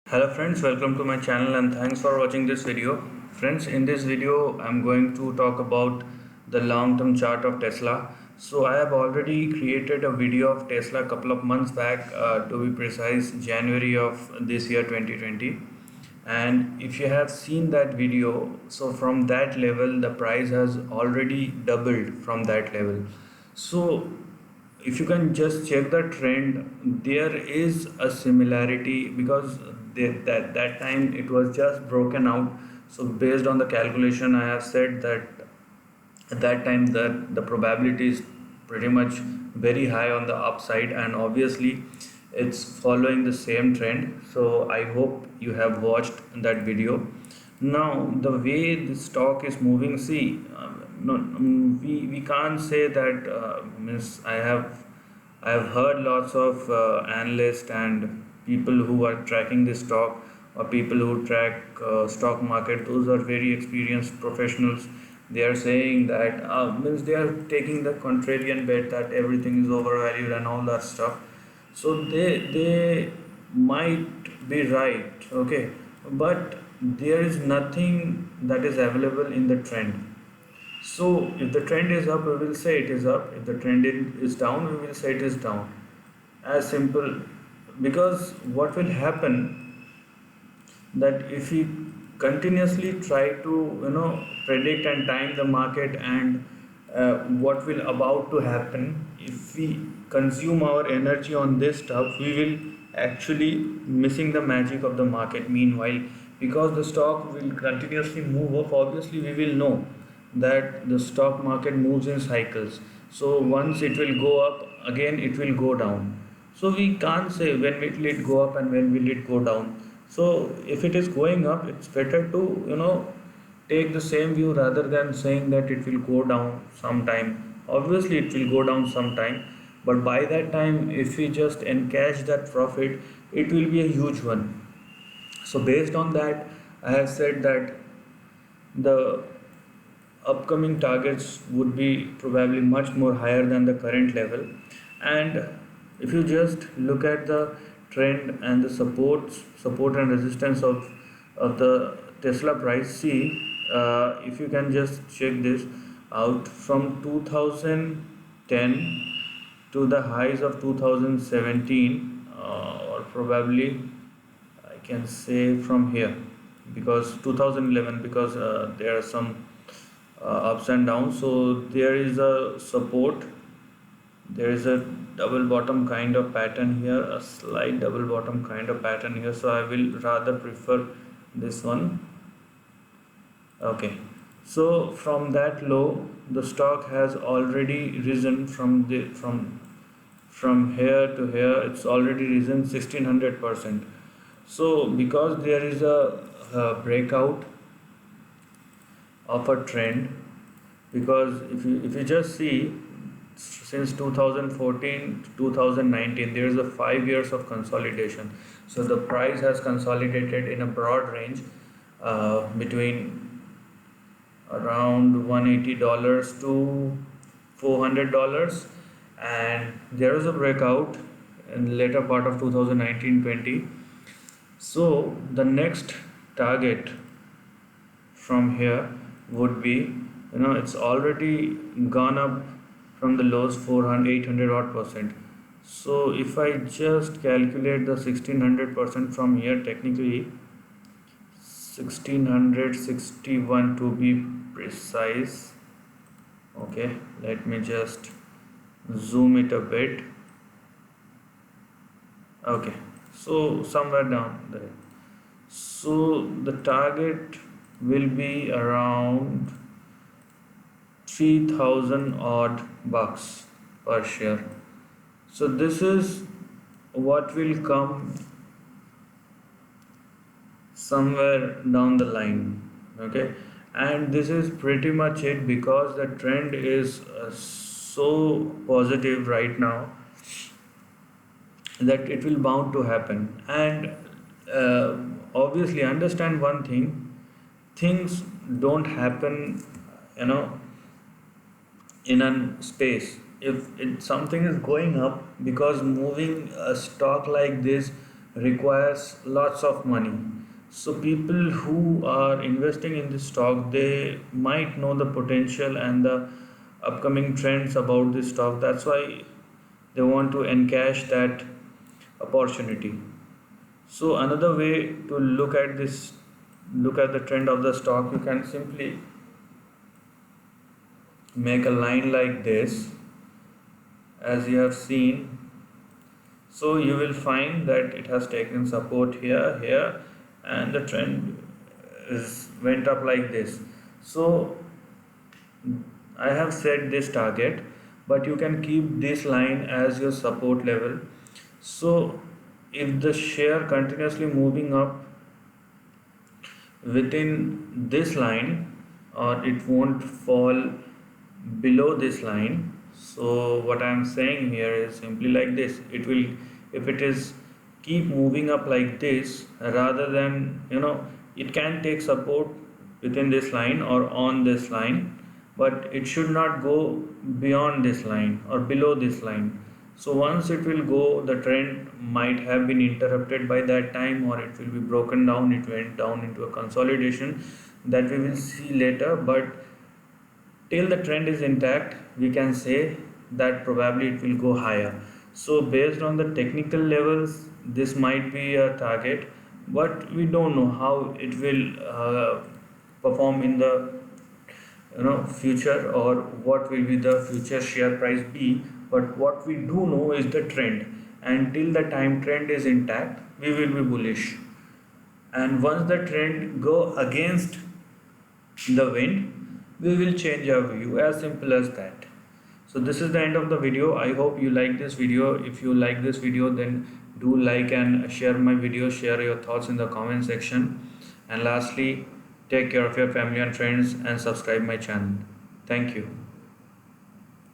Hello friends, welcome to my channel and thanks for watching this video. Friends, in this video I'm going to talk about the long-term chart of Tesla. So I have already created a video of Tesla a couple of months back, to be precise January of this year 2020. And if you have seen that video, so from that level the price has already doubled from that level. So if you can just check the trend, there is a similarity because that time it was just broken out. So based on the calculation I have said that at that time the probability is pretty much very high on the upside, and obviously it's following the same trend. So I hope you have watched that video. Now the way the stock is moving, see, no, we can't say that means I have heard lots of analysts and people who are tracking the stock, or people who track stock market. Those are very experienced professionals. They are saying that means they are taking the contrarian bet that everything is overvalued and all that stuff. So they might be right, okay, but there is nothing that is available in the trend. So if the trend is up, we will say it is up. If the trend is down, we will say it is down. As simple. Because what will happen, that if we continuously try to predict and time the market, and what will about to happen, if we consume our energy on this stuff, we will actually missing the magic of the market. Meanwhile, because the stock will continuously move up, obviously we will know that the stock market moves in cycles. So once it will go up, again it will go down. So we can't say when will it go up and when will it go down. So if it is going up, it's better to take the same view rather than saying that it will go down sometime. Obviously it will go down sometime, but by that time if we just encash that profit, it will be a huge one. So based on that, I have said that the upcoming targets would be probably much more higher than the current level. And if you just look at the trend and the support and resistance of the Tesla price, see, if you can just check this out from 2010 to the highs of 2017, or probably I can say from here, because 2011, because there are some ups and downs. So there is a support, there is a double bottom kind of pattern here, a slight double bottom kind of pattern here. So I will rather prefer this one. Okay. So from that low, the stock has already risen from here to here. It's already risen 1600%. So because there is a breakout of a trend, because if you just see, since 2014 to 2019 there is a 5 years of consolidation. So the price has consolidated in a broad range, between around $180 to $400, and there is a breakout in the later part of 2019-20. So the next target from here would be, it's already gone up from the lows 400 800 odd percent. So if I just calculate the 1600% from here, technically 1661 to be precise. Okay, let me just zoom it a bit. Okay, so somewhere down there. So the target will be around 3000 odd bucks per share. So this is what will come somewhere down the line. Okay, and this is pretty much it, because the trend is so positive right now that it will bound to happen. And obviously understand one thing, things don't happen you know in a space. If something is going up, because moving a stock like this requires lots of money. So people who are investing in this stock, they might know the potential and the upcoming trends about this stock. That's why they want to encash that opportunity. So another way to look at this, look at the trend of the stock, you can simply make a line like this, as you have seen. So you will find that it has taken support here, and the trend is went up like this. So I have set this target, but you can keep this line as your support level. So if the share continuously moving up within this line, or it won't fall below this line. So what I am saying here is simply like this: it will, if it is keep moving up like this, rather than, it can take support within this line or on this line, but it should not go beyond this line or below this line. So once it will go, the trend might have been interrupted by that time, or it will be broken down, it went down into a consolidation, that we will see later. But till the trend is intact, we can say that probably it will go higher. So based on the technical levels, this might be a target, but we don't know how it will perform in the future, or what will be the future share price be. But what we do know is the trend, and till the time trend is intact, we will be bullish. And once the trend go against the wind, we will change our view, as simple as that. So this is the end of the video. I hope you like this video. If you like this video, then do like and share my video, share your thoughts in the comment section. And lastly, take care of your family and friends, and subscribe my channel. Thank you.